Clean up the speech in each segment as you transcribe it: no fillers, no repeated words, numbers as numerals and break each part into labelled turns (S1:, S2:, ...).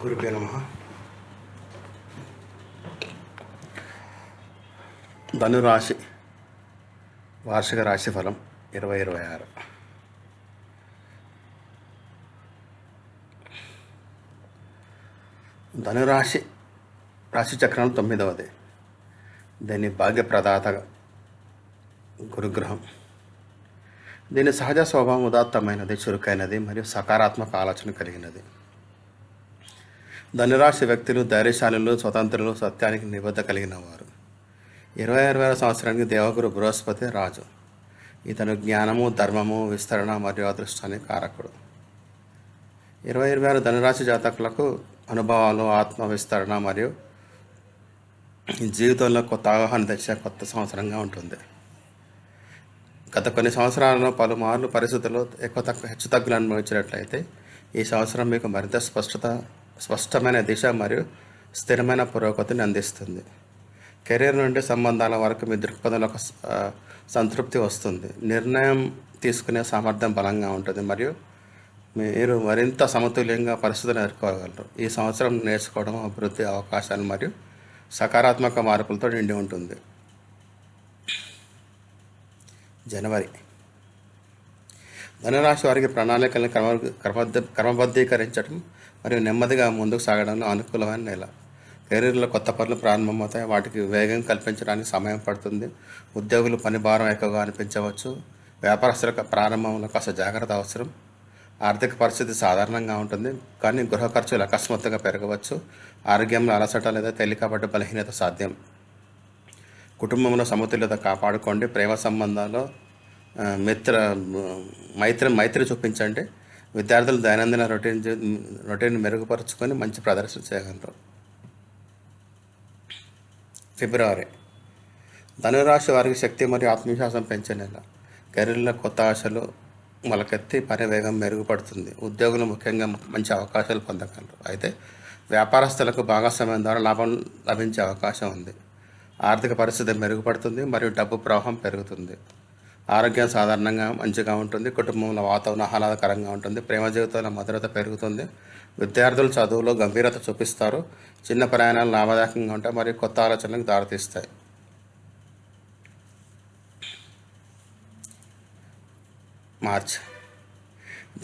S1: గురుభ్యో నమః. ధనురాశి వార్షిక రాశిఫలం 2026. ధనురాశి రాశిచక్రం 9వది. దీని భాగ్య ప్రదాత గురుగ్రహం. దీని సహజ స్వభావం ఉదాత్తమైనది, చురుకైనది మరియు సకారాత్మక ఆలోచన కలిగినది. ధనురాశి వ్యక్తులు ధైర్యశాలులు, స్వతంత్రులు, సత్యానికి నిబద్ధత కలిగిన వారు. 2026 సంవత్సరానికి దేవగురు బృహస్పతి రాజు. ఇతను జ్ఞానము, ధర్మము, విస్తరణ మరియు అదృష్టానికి కారకుడు. 2026 ధనురాశి జాతకులకు అనుభవాలు, ఆత్మ విస్తరణ మరియు జీవితంలో కొత్త అవగాహన తెచ్చే కొత్త సంవత్సరంగా ఉంటుంది. గత కొన్ని సంవత్సరాలలో పలుమార్లు పరిస్థితుల్లో హెచ్చుతగ్గులు అనుభవించినట్లయితే ఈ సంవత్సరం మీకు మరింత స్పష్టమైన దిశ మరియు స్థిరమైన పురోగతిని అందిస్తుంది. కెరీర్ నుండి సంబంధాల వరకు మీ దృక్పథంలో ఒక సంతృప్తి వస్తుంది. నిర్ణయం తీసుకునే సామర్థ్యం బలంగా ఉంటుంది మరియు మీరు మరింత సమతుల్యంగా పరిస్థితులను ఎదుర్కోగలరు. ఈ సంవత్సరం నేర్చుకోవడం, అభివృద్ధి అవకాశాలు మరియు సకారాత్మక మార్పులతో నిండి ఉంటుంది. జనవరి ధనురాశి వారికి ప్రణాళికలను క్రమబద్ధీకరించడం మరియు నెమ్మదిగా ముందుకు సాగడంలో అనుకూలమైన నెల. కెరీర్లో కొత్త పనులు ప్రారంభమవుతాయి. వాటికి వేగం కల్పించడానికి సమయం పడుతుంది. ఉద్యోగులు పని భారం ఎక్కువగా అనిపించవచ్చు. వ్యాపారస్తులకు ప్రారంభంలో కాస్త జాగ్రత్త అవసరం. ఆర్థిక పరిస్థితి సాధారణంగా ఉంటుంది, కానీ గృహ ఖర్చులు అకస్మాత్తుగా పెరగవచ్చు. ఆరోగ్యంలో అలసట లేదా తేలికపాటి బలహీనత సాధ్యం. కుటుంబంలో సమతుల్యత కాపాడుకోండి. ప్రేమ సంబంధాల్లో మైత్రి చూపించండి. విద్యార్థులు దైనందిన రొటీన్ మెరుగుపరుచుకొని మంచి ప్రదర్శన చేయగలరు. ఫిబ్రవరి ధనురాశి వారికి శక్తి మరియు ఆత్మవిశ్వాసం పెంచే నెల. కెరీర్లో కొత్త ఆశలు మొలకెత్తి పని వేగం మెరుగుపడుతుంది. ఉద్యోగులు ముఖ్యంగా మంచి అవకాశాలు పొందగలరు. అయితే వ్యాపారస్తులకు భాగస్వామ్యం ద్వారా లాభం లభించే అవకాశం ఉంది. ఆర్థిక పరిస్థితి మెరుగుపడుతుంది మరియు డబ్బు ప్రవాహం పెరుగుతుంది. ఆరోగ్యం సాధారణంగా మంచిగా ఉంటుంది. కుటుంబంలో వాతావరణం ఆహ్లాదకరంగా ఉంటుంది. ప్రేమ జీవితంలో మధురత పెరుగుతుంది. విద్యార్థులు చదువులో గంభీరత చూపిస్తారు. చిన్న ప్రయాణాలు లాభదాయకంగా ఉంటాయి మరియు కొత్త ఆలోచనలకు దారితీస్తాయి. మార్చ్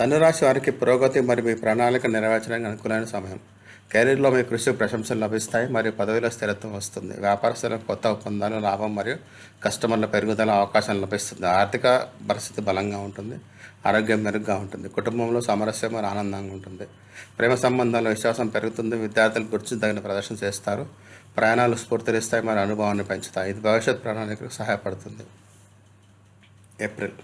S1: ధనురాశి వారికి పురోగతి మరియు మీ ప్రణాళిక నెరవేర్చడానికి అనుకూలమైన సమయం. కెరీర్లో మీ కృషి ప్రశంసలు లభిస్తాయి మరియు పదవిలో స్థిరత్వం వస్తుంది. వ్యాపారస్తులకు కొత్త ఒప్పందాలు, లాభం మరియు కస్టమర్ల పెరుగుదల అవకాశం లభిస్తుంది. ఆర్థిక పరిస్థితి బలంగా ఉంటుంది. ఆరోగ్యం మెరుగ్గా ఉంటుంది. కుటుంబంలో సామరస్యం మరియు ఆనందంగా ఉంటుంది. ప్రేమ సంబంధాల్లో విశ్వాసం పెరుగుతుంది. విద్యార్థులు గురించి తగిన ప్రదర్శన చేస్తారు. ప్రయాణాలు స్ఫూర్తినిస్తాయి మరియు అనుభవాన్ని పెంచుతాయి. ఇది భవిష్యత్ ప్రణాళికకు సహాయపడుతుంది. ఏప్రిల్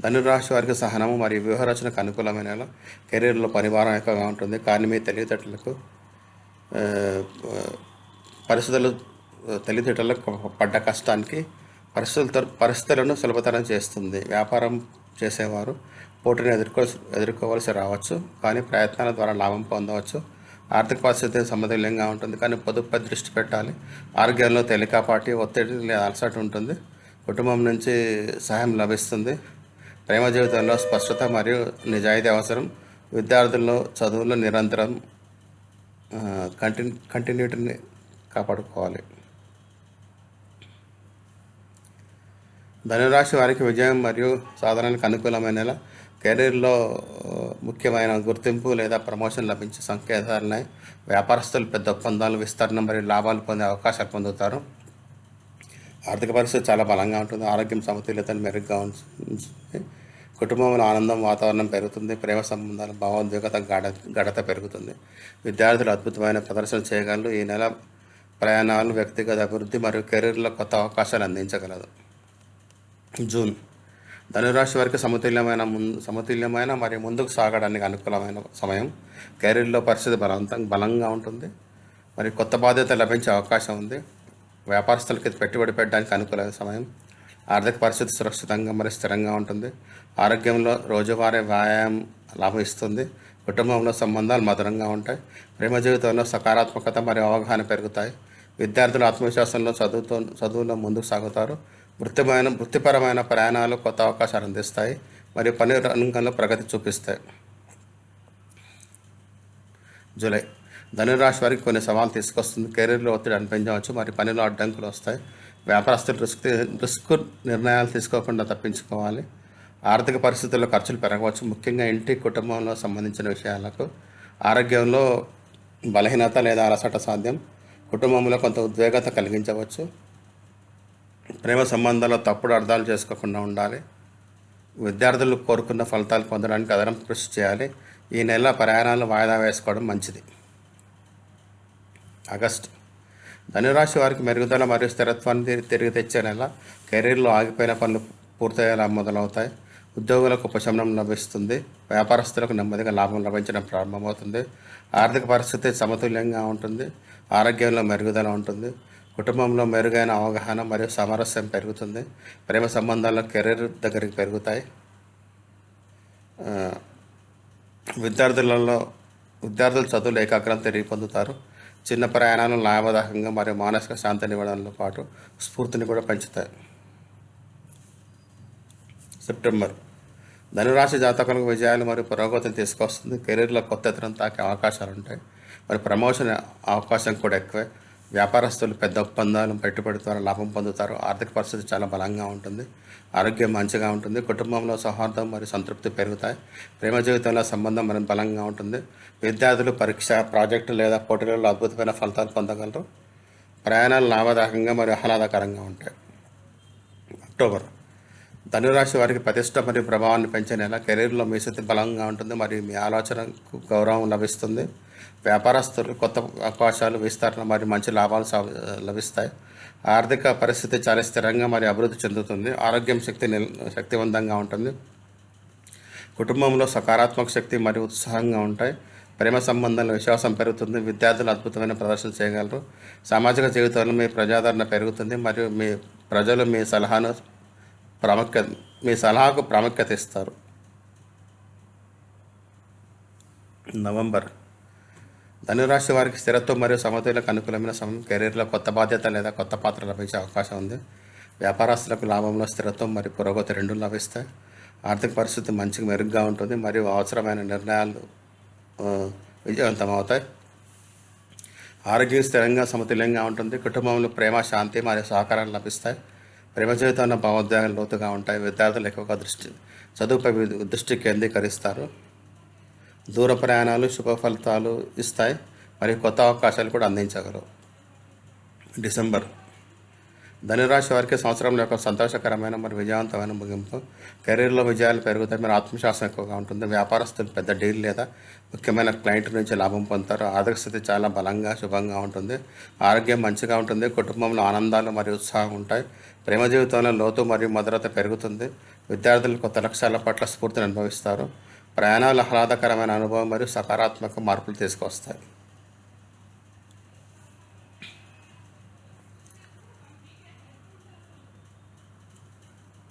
S1: ధనురాశి వారికి సహనము మరియు వ్యూహరచనకు అనుకూలమైన కెరీర్లో పరివారం ఎక్కువగా ఉంటుంది, కానీ మీ తెలివితేటలకు పడ్డ కష్టానికి పరిస్థితులను సులభతరం చేస్తుంది. వ్యాపారం చేసేవారు పోటీని ఎదుర్కోవాల్సి రావచ్చు, కానీ ప్రయత్నాల ద్వారా లాభం పొందవచ్చు. ఆర్థిక పరిస్థితి సమతుల్యంగా ఉంటుంది, కానీ పొదుపుపై దృష్టి పెట్టాలి. ఆరోగ్యంలో తేలికపాటి ఒత్తిడి లేదా అలసట ఉంటుంది. కుటుంబం నుంచి సహాయం లభిస్తుంది. ప్రేమ జీవితంలో స్పష్టత మరియు నిజాయితీ అవసరం. విద్యార్థుల్లో చదువులో నిరంతరం కంటిన్యూటీని కాపాడుకోవాలి. ధనురాశి వారికి విజయం మరియు సాధనలకు అనుకూలమైన నెల. కెరీర్లో ముఖ్యమైన గుర్తింపు లేదా ప్రమోషన్ లభించే సంకేతాలున్నాయి. వ్యాపారస్తులు పెద్ద ఒప్పందాలు, విస్తరణ మరియు లాభాలు పొందే అవకాశాలు పొందుతారు. ఆర్థిక పరిస్థితి చాలా బలంగా ఉంటుంది. ఆరోగ్యం సమతుల్యతను మెరుగ్గా ఉంటుంది. కుటుంబంలో ఆనందం వాతావరణం పెరుగుతుంది. ప్రేమ సంబంధాలు, భావోద్వేగత గాఢత పెరుగుతుంది. విద్యార్థులు అద్భుతమైన ప్రదర్శన చేయగలరు. ఈ నెల ప్రయాణాలు, వ్యక్తిగత అభివృద్ధి మరియు కెరీర్లో కొత్త అవకాశాలు అందించగలదు. జూన్ ధనురాశి వారికి సమతుల్యమైన మరియు ముందుకు సాగడానికి అనుకూలమైన సమయం. కెరీర్లో పరిస్థితి బలంగా ఉంటుంది మరియు కొత్త బాధ్యత లభించే అవకాశం ఉంది. వ్యాపారస్తులకి పెట్టుబడి పెట్టడానికి అనుకూలమైన సమయం. ఆర్థిక పరిస్థితి సురక్షితంగా మరియు స్థిరంగా ఉంటుంది. ఆరోగ్యంలో రోజువారీ వ్యాయామం లాభం ఇస్తుంది. కుటుంబంలో సంబంధాలు మధురంగా ఉంటాయి. ప్రేమ జీవితంలో సకారాత్మకత మరియు అవగాహన పెరుగుతాయి. విద్యార్థులు ఆత్మవిశ్వాసంలో చదువులో ముందుకు సాగుతారు. వృత్తిపరమైన ప్రయాణాలు కొత్త అవకాశాలు అందిస్తాయి మరియు పని రంగంలో ప్రగతి చూపిస్తాయి. జూలై. ధనురాశి వారికి కొన్ని సవాలు తీసుకొస్తుంది. కెరీర్లో ఒత్తిడి అనిపించవచ్చు, మరి పనిలో అడ్డంకులు వస్తాయి. వ్యాపారస్తులు రిస్క్ నిర్ణయాలు తీసుకోకుండా తప్పించుకోవాలి. ఆర్థిక పరిస్థితుల్లో ఖర్చులు పెరగవచ్చు, ముఖ్యంగా ఇంటి కుటుంబంలో సంబంధించిన విషయాలకు. ఆరోగ్యంలో బలహీనత లేదా అలసట సాధ్యం. కుటుంబంలో కొంత ఉద్వేగత కలిగించవచ్చు. ప్రేమ సంబంధాల్లో తప్పుడు అర్థాలు చేసుకోకుండా ఉండాలి. విద్యార్థులు కోరుకున్న ఫలితాలు పొందడానికి అదనపు కృషి చేయాలి. ఈ నెల ప్రయాణాలు వాయిదా వేసుకోవడం మంచిది. ఆగస్టు. ధనురాశి వారికి మెరుగుదల మరియు స్థిరత్వాన్ని తిరిగి తెచ్చే నెల. కెరీర్లో ఆగిపోయిన పనులు పూర్తయ్యేలా మొదలవుతాయి. ఉద్యోగులకు ఉపశమనం లభిస్తుంది. వ్యాపారస్తులకు నెమ్మదిగా లాభం లభించడం ప్రారంభమవుతుంది. ఆర్థిక పరిస్థితి సమతుల్యంగా ఉంటుంది. ఆరోగ్యంలో మెరుగుదల ఉంటుంది. కుటుంబంలో మెరుగైన అవగాహన మరియు సామరస్యం పెరుగుతుంది. ప్రేమ సంబంధాల్లో కెరీర్ దగ్గరికి పెరుగుతాయి. విద్యార్థులు చదువులు ఏకాగ్రత తిరిగి పొందుతారు. చిన్న ప్రయాణాలు లాభదాయకంగా మరియు మానసిక శాంతినివ్వడంతో పాటు స్ఫూర్తిని కూడా పెంచుతాయి. సెప్టెంబర్. ధనురాశి జాతకులకు విజయాలు మరియు పురోగతిని తీసుకొస్తుంది. కెరీర్లో కొత్త ఎత్తున తాకే అవకాశాలు ఉంటాయి, మరి ప్రమోషన్ అవకాశం కూడా ఎక్కువే. వ్యాపారస్తులు పెద్ద ఒప్పందాలు పెట్టుబడి ద్వారా లాభం పొందుతారు. ఆర్థిక పరిస్థితి చాలా బలంగా ఉంటుంది. ఆరోగ్యం మంచిగా ఉంటుంది. కుటుంబంలో సౌహార్దం మరియు సంతృప్తి పెరుగుతాయి. ప్రేమ జీవితంలో సంబంధం మరింత బలంగా ఉంటుంది. విద్యార్థులు పరీక్ష, ప్రాజెక్టు లేదా పోటీలలో అద్భుతమైన ఫలితాలు పొందగలరు. ప్రయాణాలు లాభదాయకంగా మరియు ఆహ్లాదకరంగా ఉంటాయి. అక్టోబర్. ధనురాశి వారికి ప్రతిష్ట మరియు ప్రభావాన్ని పెంచే నెల. కెరీర్లో మీ స్థితి బలంగా ఉంటుంది మరియు మీ ఆలోచనకు గౌరవం లభిస్తుంది. వ్యాపారస్తులు కొత్త అవకాశాలు, విస్తరణ మరియు మంచి లాభాలు లభిస్తాయి. ఆర్థిక పరిస్థితి చాలా స్థిరంగా మరియు అభివృద్ధి చెందుతుంది. ఆరోగ్యం శక్తివంతంగా ఉంటుంది. కుటుంబంలో సకారాత్మక శక్తి మరియు ఉత్సాహంగా ఉంటాయి. ప్రేమ సంబంధాల విశ్వాసం పెరుగుతుంది. విద్యార్థులు అద్భుతమైన ప్రదర్శన చేయగలరు. సామాజిక జీవితంలో మీ ప్రజాదరణ పెరుగుతుంది మరియు మీ ప్రజలు మీ సలహాకు ప్రాముఖ్యత ఇస్తారు. నవంబర్. ధనురాశి వారికి స్థిరత్వం మరియు సమతుల్యతకు అనుకూలమైన సమయం. కెరీర్లో కొత్త బాధ్యత లేదా కొత్త పాత్ర లభించే అవకాశం ఉంది. వ్యాపారస్తులకు లాభంలో స్థిరత్వం మరియు పురోగతి రెండూ లభిస్తాయి. ఆర్థిక పరిస్థితి మంచిగా మెరుగ్గా ఉంటుంది మరియు అవసరమైన నిర్ణయాలు విజయవంతమవుతాయి. ఆరోగ్యం స్థిరంగా సమతుల్యంగా ఉంటుంది. కుటుంబంలో ప్రేమ, శాంతి మరియు సహకారాలు లభిస్తాయి. ప్రేమ జీవితంలో భావోద్వేగాలు లోతుగా ఉంటాయి. విద్యార్థులు ఎక్కువగా చదువుపై దృష్టి కేంద్రీకరిస్తారు. దూర ప్రయాణాలు శుభ ఫలితాలు ఇస్తాయి మరియు కొత్త అవకాశాలు కూడా అందించగలవు. డిసెంబర్. ధనురాశి వారికి సంవత్సరంలో ఒక సంతోషకరమైన మరియు విజయవంతమైన ముగింపు. కెరీర్లో విజయాలు పెరుగుతాయి, మరి ఆత్మవిశ్వాసం ఎక్కువగా ఉంటుంది. వ్యాపారస్తులు పెద్ద డీల్ లేదా ముఖ్యమైన క్లయింట్ నుంచి లాభం పొందుతారు. ఆర్థిక స్థితి చాలా బలంగా, శుభంగా ఉంటుంది. ఆరోగ్యం మంచిగా ఉంటుంది. కుటుంబంలో ఆనందాలు మరియు ఉత్సాహం ఉంటాయి. ప్రేమ జీవితంలో లోతు మరియు మధురత పెరుగుతుంది. విద్యార్థులు కొత్త లక్ష్యాల పట్ల స్ఫూర్తిని అనుభవిస్తారు. ప్రయాణాలు ఆహ్లాదకరమైన అనుభవం మరియు సకారాత్మక మార్పులు తీసుకొస్తాయి.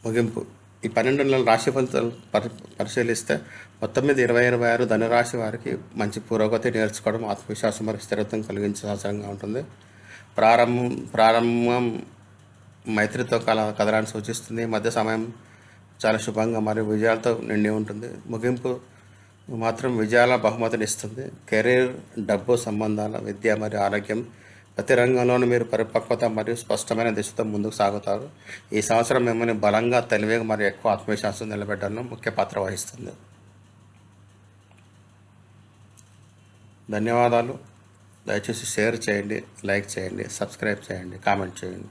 S1: ముగింపు. ఈ 12 నెలల రాశి ఫలితాలు పరిశీలిస్తే మొత్తం మీద 2026 ధనురాశి వారికి మంచి పురోగతి, నేర్చుకోవడం, ఆత్మవిశ్వాసం మరియు స్థిరత్వం కలిగించే సంవత్సరంగా ఉంటుంది. ప్రారంభం మైత్రితో కదలాన్ని సూచిస్తుంది. మధ్య సమయం చాలా శుభంగా మరియు విజయాలతో నిండి ఉంటుంది. ముగింపు మాత్రం విజయాల బహుమతిని ఇస్తుంది. కెరీర్, డబ్బు, సంబంధాల, విద్య మరియు ఆరోగ్యం ప్రతి రంగంలోనూ మీరు పరిపక్వత మరియు స్పష్టమైన దిశతో ముందుకు సాగుతారు. ఈ సంవత్సరం మిమ్మల్ని బలంగా, తెలివిగా మరియు ఎక్కువ ఆత్మవిశ్వాసం నిలబెట్టడంలో ముఖ్య పాత్ర వహిస్తుంది. ధన్యవాదాలు. దయచేసి షేర్ చేయండి, లైక్ చేయండి, సబ్స్క్రైబ్ చేయండి, కామెంట్ చేయండి.